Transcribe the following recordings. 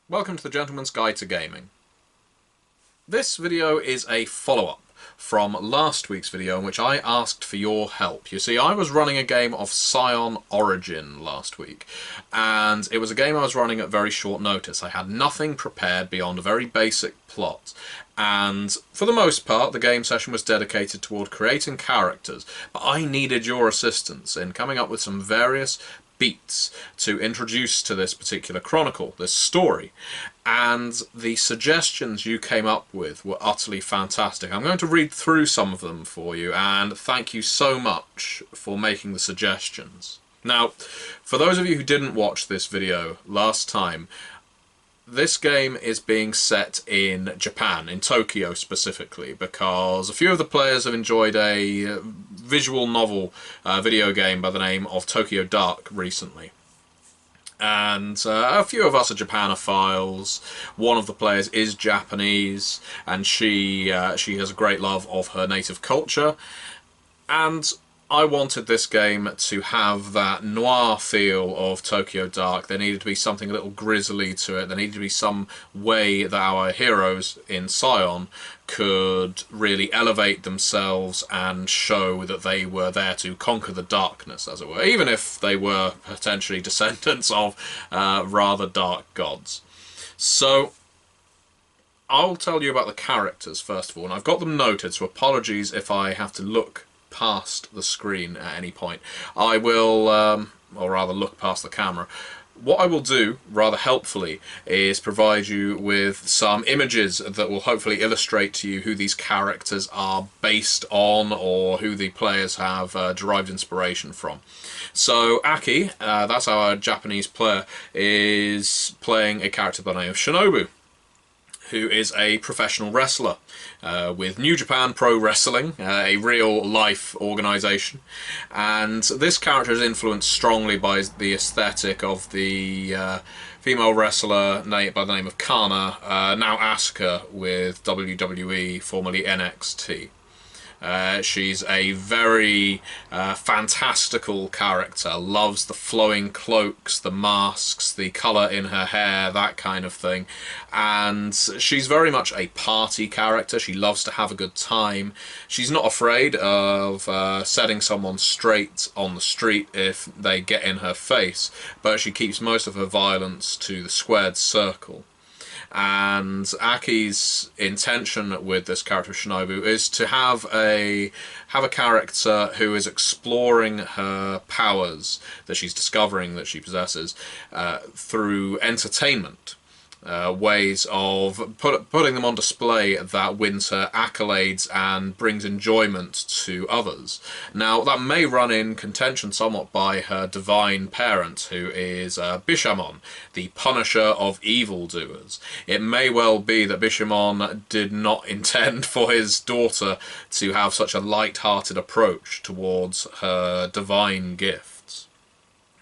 Welcome to the Gentleman's Guide to Gaming. This video is a follow-up from last week's video in which I asked for your help. You see, I was running a game of Scion Origin last week, and it was a game I was running at very short notice. I had nothing prepared beyond a very basic plot, and for the most part the game session was dedicated toward creating characters, but I needed your assistance in coming up with some various beats to introduce to this particular chronicle, this story, and the suggestions you came up with were utterly fantastic. I'm going to read through some of them for you, and thank you so much for making the suggestions. Now, for those of you who didn't watch this video last time, this game is being set in Japan, in Tokyo specifically, because a few of the players have enjoyed a visual novel video game by the name of Tokyo Dark recently. And a few of us are Japanophiles. One of the players is Japanese, and she has a great love of her native culture. And I wanted this game to have that noir feel of Tokyo Dark. There needed to be something a little grisly to it. There needed to be some way that our heroes in Scion could really elevate themselves and show that they were there to conquer the darkness, as it were, even if they were potentially descendants of rather dark gods. So I'll tell you about the characters first of all, and I've got them noted, so apologies if I have to look past the screen at any point. I will, or rather look past the camera. What I will do, rather helpfully, is provide you with some images that will hopefully illustrate to you who these characters are based on, or who the players have derived inspiration from. So Aki, that's our Japanese player, is playing a character by the name of Shinobu, who is a professional wrestler with New Japan Pro Wrestling, a real-life organisation. And this character is influenced strongly by the aesthetic of the female wrestler by the name of Kana, now Asuka with WWE, formerly NXT. She's a very fantastical character, loves the flowing cloaks, the masks, the colour in her hair, that kind of thing. And she's very much a party character. She loves to have a good time. She's not afraid of setting someone straight on the street if they get in her face, but she keeps most of her violence to the squared circle. And Aki's intention with this character of Shinobu is to have a character who is exploring her powers that she's discovering that she possesses through entertainment. Ways of putting them on display that wins her accolades and brings enjoyment to others. Now, that may run in contention somewhat by her divine parent, who is Bishamon, the punisher of evildoers. It may well be that Bishamon did not intend for his daughter to have such a light-hearted approach towards her divine gift.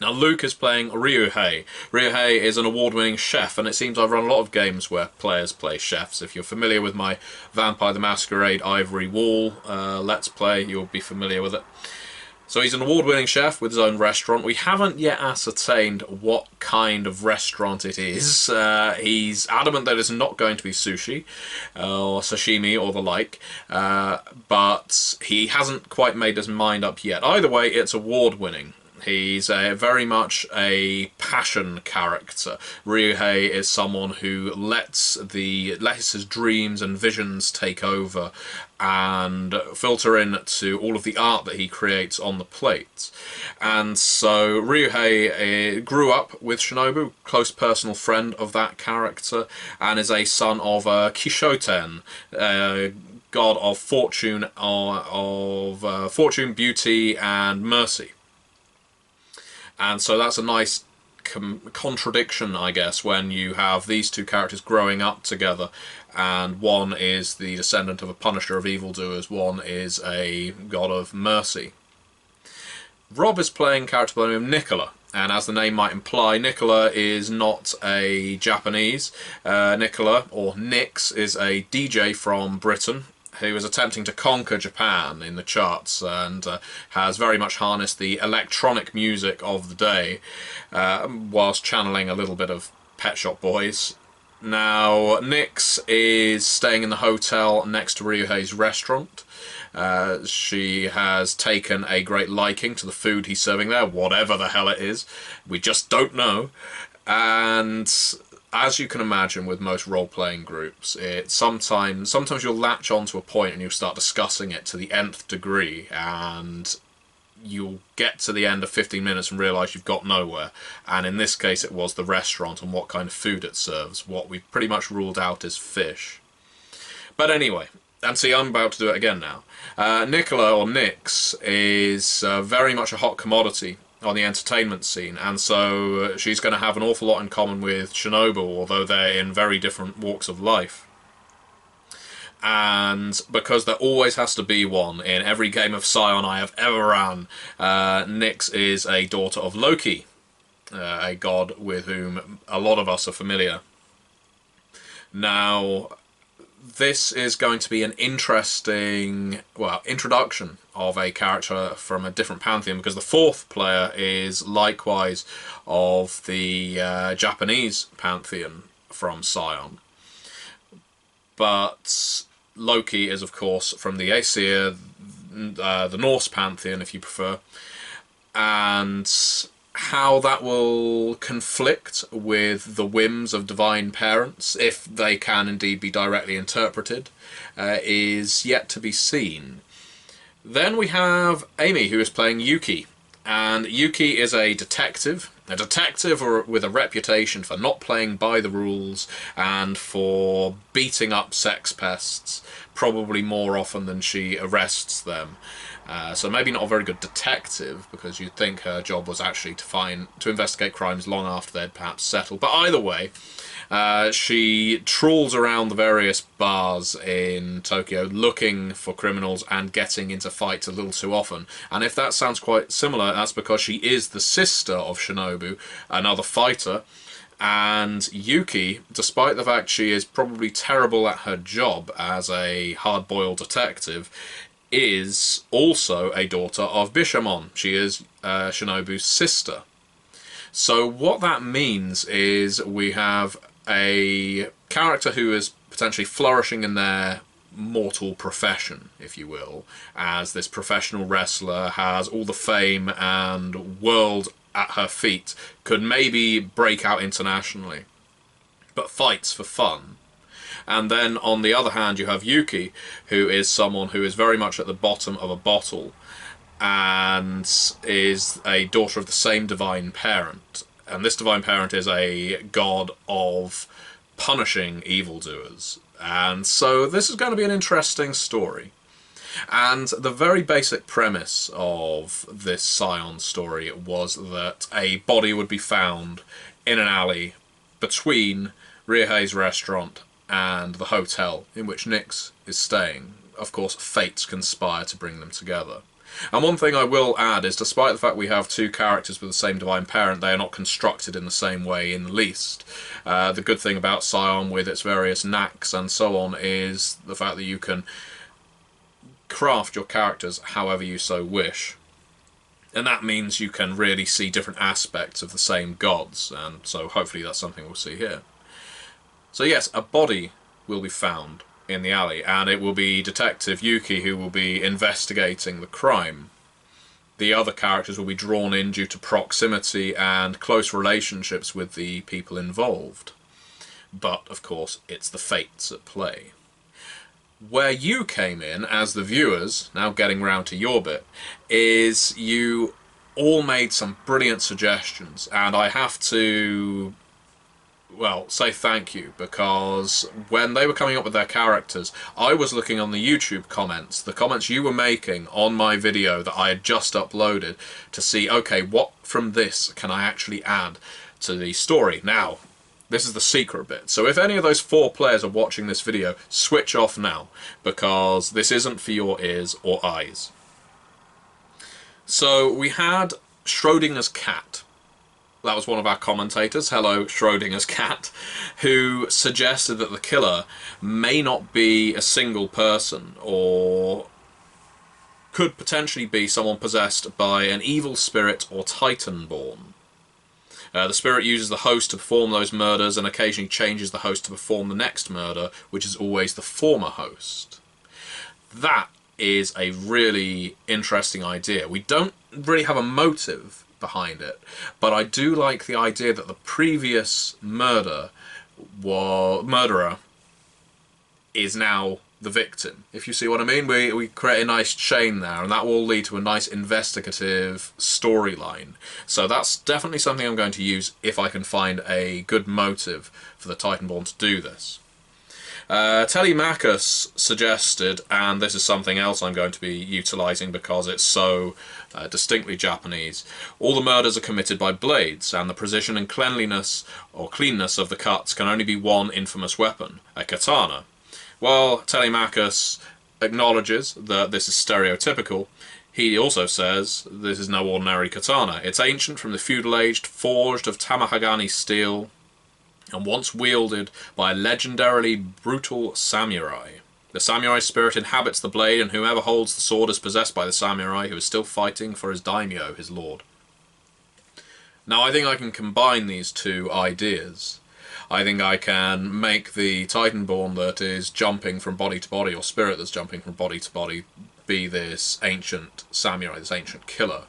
Now, Luke is playing Ryuho. Ryuho is an award-winning chef, and it seems I've run a lot of games where players play chefs. If you're familiar with my Vampire the Masquerade Ivory Wall Let's Play, you'll be familiar with it. So he's an award-winning chef with his own restaurant. We haven't yet ascertained what kind of restaurant it is. He's adamant that it's not going to be sushi or sashimi or the like, but he hasn't quite made his mind up yet. Either way, it's award-winning. He's very much a passion character. Ryuho is someone who lets his dreams and visions take over and filter in to all of the art that he creates on the plate. And so Ryuho grew up with Shinobu, close personal friend of that character, and is a son of Kishoten, god of fortune, fortune, beauty, and mercy. And so that's a nice contradiction, I guess, when you have these two characters growing up together, and one is the descendant of a punisher of evildoers, one is a god of mercy. Rob is playing a character by the name of Nicola, and as the name might imply, Nicola is not a Japanese. Nicola, or Nix, is a DJ from Britain, who is attempting to conquer Japan in the charts and has very much harnessed the electronic music of the day whilst channeling a little bit of Pet Shop Boys Now, Nyx is staying in the hotel next to Ryuho's restaurant. She has taken a great liking to the food he's serving there, whatever the hell it is. We just don't know. And as you can imagine with most role-playing groups, sometimes you'll latch on to a point and you'll start discussing it to the nth degree, and you'll get to the end of 15 minutes and realise you've got nowhere. And in this case it was the restaurant and what kind of food it serves. What we've pretty much ruled out is fish. But anyway, and see, I'm about to do it again now. Nicola, or Nyx, is very much a hot commodity on the entertainment scene, and so she's going to have an awful lot in common with Shinobu, although they're in very different walks of life. And because there always has to be one in every game of Scion I have ever ran, Nyx is a daughter of Loki, a god with whom a lot of us are familiar. Now, this is going to be an interesting, well, introduction of a character from a different pantheon, because the fourth player is likewise of the Japanese pantheon from Scion. But Loki is, of course, from the Aesir, the Norse pantheon, if you prefer, and how that will conflict with the whims of divine parents, if they can indeed be directly interpreted, is yet to be seen. Then we have Amy, who is playing Yuki, and Yuki is a detective with a reputation for not playing by the rules and for beating up sex pests, probably more often than she arrests them. So maybe not a very good detective, because you'd think her job was actually to investigate crimes long after they'd perhaps settled. But either way, she trawls around the various bars in Tokyo looking for criminals and getting into fights a little too often. And if that sounds quite similar, that's because she is the sister of Shinobu, another fighter. And Yuki, despite the fact she is probably terrible at her job as a hard-boiled detective, is also a daughter of Bishamon. She is Shinobu's sister. So what that means is we have a character who is potentially flourishing in their mortal profession, if you will, as this professional wrestler, has all the fame and world at her feet, could maybe break out internationally, but fights for fun. And then on the other hand you have Yuki, who is someone who is very much at the bottom of a bottle and is a daughter of the same divine parent. And this divine parent is a god of punishing evildoers. And so this is going to be an interesting story. And the very basic premise of this Scion story was that a body would be found in an alley between Ryuho's restaurant and the hotel in which Nyx is staying. Of course, fates conspire to bring them together. And one thing I will add is, despite the fact we have two characters with the same divine parent, they are not constructed in the same way in the least. The good thing about Scion, with its various knacks and so on, is the fact that you can craft your characters however you so wish. And that means you can really see different aspects of the same gods, and so hopefully that's something we'll see here. So yes, a body will be found in the alley, and it will be Detective Yuki who will be investigating the crime. The other characters will be drawn in due to proximity and close relationships with the people involved. But, of course, it's the fates at play. Where you came in, as the viewers, now getting round to your bit, is you all made some brilliant suggestions, and I have to, well, say thank you, because when they were coming up with their characters, I was looking on the YouTube comments, the comments you were making on my video that I had just uploaded, to see, okay, what from this can I actually add to the story? Now, this is the secret bit. So if any of those 4 players are watching this video, switch off now, because this isn't for your ears or eyes. So we had Schrodinger's cat. That was one of our commentators, hello Schrodinger's cat, who suggested that the killer may not be a single person, or could potentially be someone possessed by an evil spirit or titanborn. The spirit uses the host to perform those murders and occasionally changes the host to perform the next murder, which is always the former host. That is a really interesting idea. We don't really have a motive behind it, but I do like the idea that the previous murderer is now the victim, if you see what I mean. We create a nice chain there, and that will lead to a nice investigative storyline. So that's definitely something I'm going to use if I can find a good motive for the Titanborn to do this. Telemachus suggested, and this is something else I'm going to be utilising because it's so distinctly Japanese, all the murders are committed by blades, and the precision and cleanliness or cleanness of the cuts can only be one infamous weapon, a katana. Well, Telemachus acknowledges that this is stereotypical. He also says this is no ordinary katana. It's ancient from the feudal age, forged of Tamahagani steel, and once wielded by a legendarily brutal samurai. The samurai spirit inhabits the blade, and whoever holds the sword is possessed by the samurai, who is still fighting for his daimyo, his lord. Now, I think I can combine these two ideas. I think I can make the Titanborn that is jumping from body to body, or spirit that's jumping from body to body, be this ancient samurai, this ancient killer,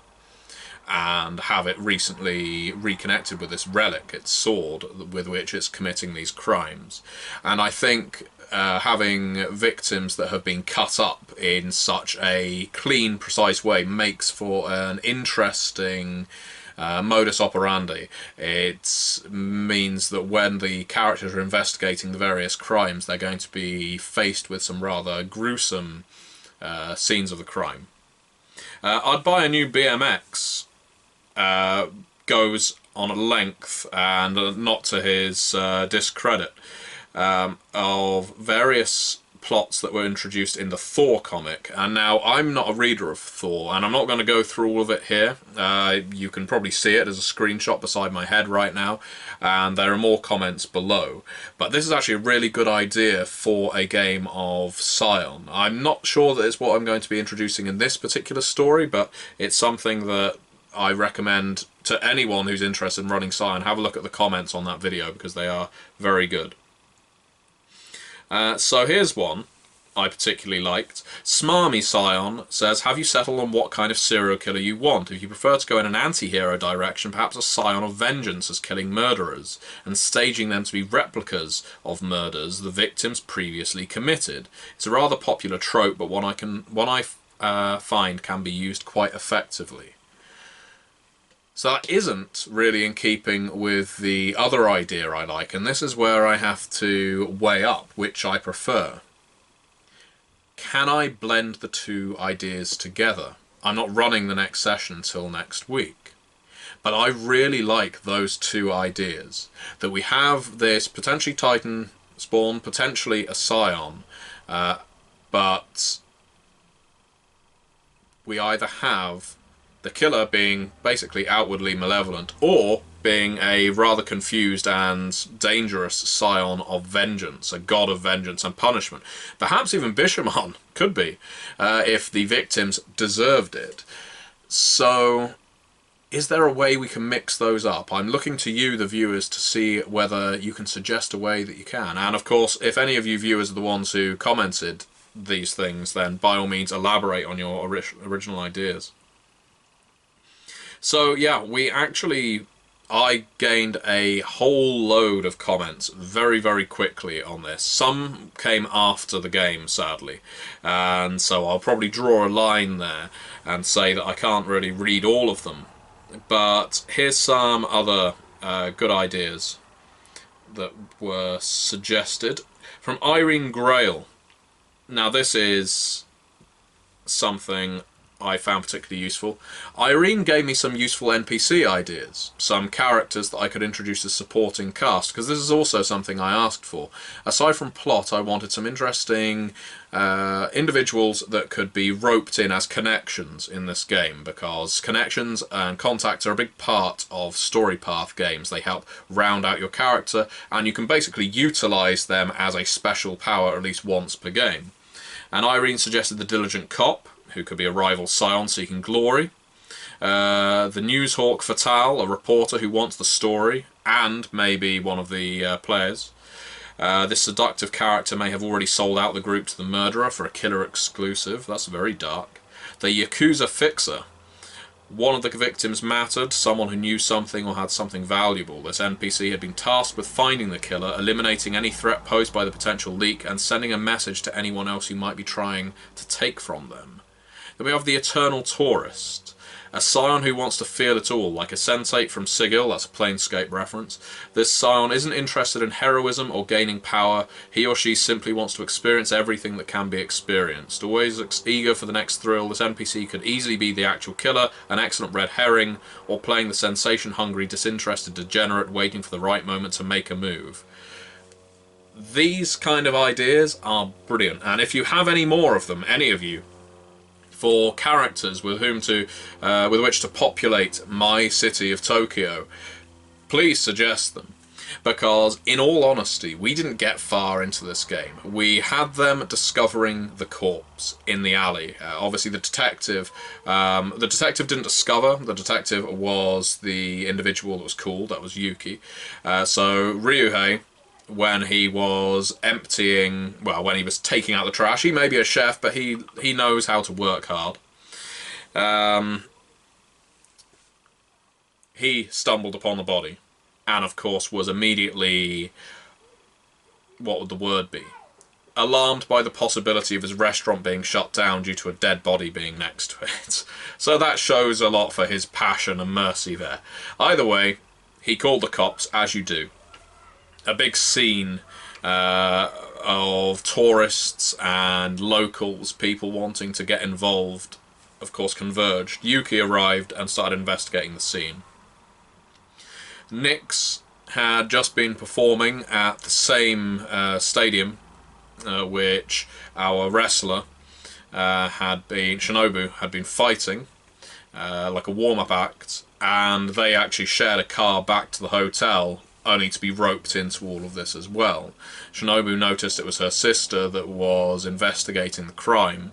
and have it recently reconnected with this relic, its sword, with which it's committing these crimes. And I think having victims that have been cut up in such a clean, precise way makes for an interesting modus operandi. It means that when the characters are investigating the various crimes, they're going to be faced with some rather gruesome scenes of the crime. I'd buy a new BMX. Goes on a length, and not to his discredit, of various plots that were introduced in the Thor comic. And now, I'm not a reader of Thor, and I'm not going to go through all of it here. You can probably see it as a screenshot beside my head right now, and there are more comments below. But this is actually a really good idea for a game of Scion. I'm not sure that it's what I'm going to be introducing in this particular story, but it's something that I recommend to anyone who's interested in running Scion. Have a look at the comments on that video, because they are very good. So here's one I particularly liked. Smarmy Scion says, have you settled on what kind of serial killer you want? If you prefer to go in an anti-hero direction, perhaps a Scion of vengeance as killing murderers, and staging them to be replicas of murders the victims previously committed. It's a rather popular trope, but one I find can be used quite effectively. So that isn't really in keeping with the other idea I like, and this is where I have to weigh up which I prefer. Can I blend the two ideas together? I'm not running the next session until next week. But I really like those two ideas. That we have this potentially Titan spawn, potentially a Scion, but we either have the killer being basically outwardly malevolent, or being a rather confused and dangerous Scion of vengeance, a god of vengeance and punishment. Perhaps even Bishamon could be, if the victims deserved it. So, is there a way we can mix those up? I'm looking to you, the viewers, to see whether you can suggest a way that you can. And of course, if any of you viewers are the ones who commented these things, then by all means elaborate on your original ideas. So yeah, I gained a whole load of comments very, very quickly on this. Some came after the game, sadly, and so I'll probably draw a line there and say that I can't really read all of them. But here's some other good ideas that were suggested from Irene Grail. Now this is something I found particularly useful. Irene gave me some useful NPC ideas, some characters that I could introduce as supporting cast, because this is also something I asked for. Aside from plot, I wanted some interesting individuals that could be roped in as connections in this game, because connections and contacts are a big part of story path games. They help round out your character, and you can basically utilise them as a special power at least once per game. And Irene suggested the Diligent Cop, who could be a rival Scion seeking glory. the Newshawk Fatale, a reporter who wants the story, and maybe one of the players. This seductive character may have already sold out the group to the murderer for a killer exclusive. That's very dark. The Yakuza Fixer. One of the victims mattered, someone who knew something or had something valuable. This NPC had been tasked with finding the killer, eliminating any threat posed by the potential leak, and sending a message to anyone else who might be trying to take from them. Then we have the Eternal Tourist. A Scion who wants to feel it all, like a sensate from Sigil, that's a Planescape reference. This Scion isn't interested in heroism or gaining power, he or she simply wants to experience everything that can be experienced. Always eager for the next thrill, this NPC could easily be the actual killer, an excellent red herring, or playing the sensation-hungry, disinterested degenerate waiting for the right moment to make a move. These kind of ideas are brilliant, and if you have any more of them, any of you, for characters with whom to, with which to populate my city of Tokyo, please suggest them. Because, in all honesty, we didn't get far into this game. We had them discovering the corpse in the alley. Obviously, the detective didn't discover. The detective was the individual that was called. That was Yuki. So Ryuho, when he was emptying, well, when he was taking out the trash, he may be a chef, but he knows how to work hard. He stumbled upon the body, and of course was immediately, what would the word be? Alarmed by the possibility of his restaurant being shut down due to a dead body being next to it. So that shows a lot for his passion and mercy there. Either way, he called the cops, as you do. A big scene of tourists and locals, people wanting to get involved, of course, converged. Yuki arrived and started investigating the scene. Nyx had just been performing at the same stadium which our wrestler Shinobu had been fighting, like a warm-up act, and they actually shared a car back to the hotel, only to be roped into all of this as well. Shinobu noticed it was her sister that was investigating the crime,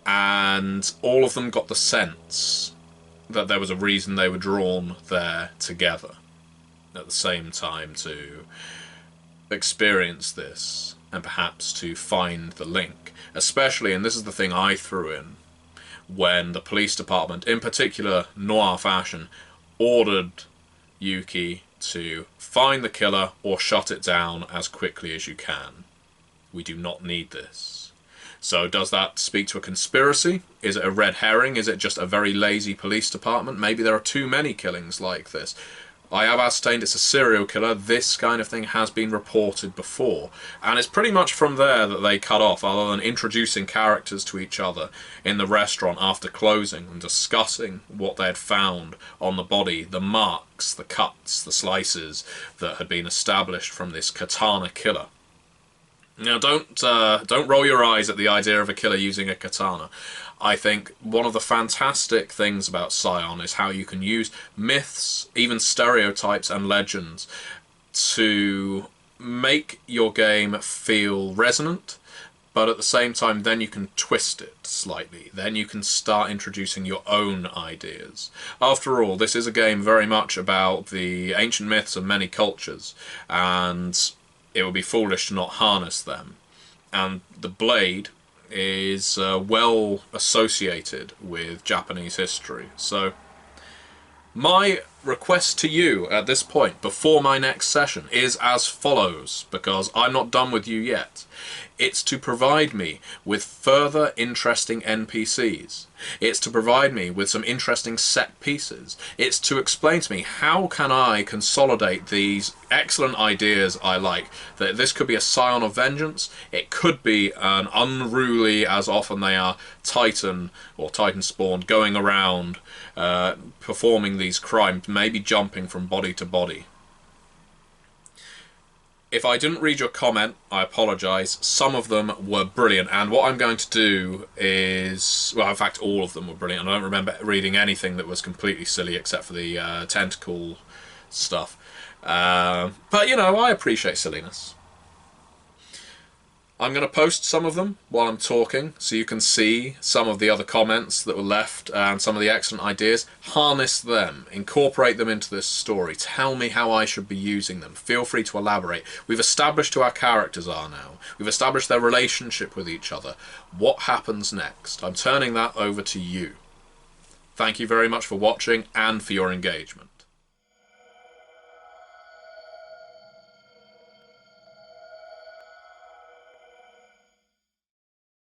and all of them got the sense that there was a reason they were drawn there together at the same time to experience this and perhaps to find the link. Especially, and this is the thing I threw in, when the police department, in particular Noir fashion, ordered Yuki to find the killer or shut it down as quickly as you can. We do not need this. So does that speak to a conspiracy? Is it a red herring? Is it just a very lazy police department? Maybe there are too many killings like this. I have ascertained it's a serial killer. This kind of thing has been reported before. And it's pretty much from there that they cut off, other than introducing characters to each other in the restaurant after closing and discussing what they had found on the body, the marks, the cuts, the slices that had been established from this katana killer. Now, don't roll your eyes at the idea of a killer using a katana. I think one of the fantastic things about Scion is how you can use myths, even stereotypes and legends, to make your game feel resonant, but at the same time then you can twist it slightly. Then you can start introducing your own ideas. After all, this is a game very much about the ancient myths of many cultures, and it would be foolish to not harness them. And the blade is well associated with Japanese history. So my request to you at this point, before my next session, is as follows, because I'm not done with you yet. It's to provide me with further interesting NPCs. It's to provide me with some interesting set pieces. It's to explain to me how can I consolidate these excellent ideas I like. That this could be a Scion of Vengeance, it could be an unruly, as often they are, Titan or Titan spawned going around performing these crimes, maybe jumping from body to body. If I didn't read your comment, I apologise. Some of them were brilliant, and what I'm going to do is... well, in fact, all of them were brilliant. I don't remember reading anything that was completely silly except for the tentacle stuff. But, you know, I appreciate silliness. I'm going to post some of them while I'm talking so you can see some of the other comments that were left and some of the excellent ideas. Harness them, incorporate them into this story, tell me how I should be using them. Feel free to elaborate. We've established who our characters are now. We've established their relationship with each other. What happens next? I'm turning that over to you. Thank you very much for watching and for your engagement.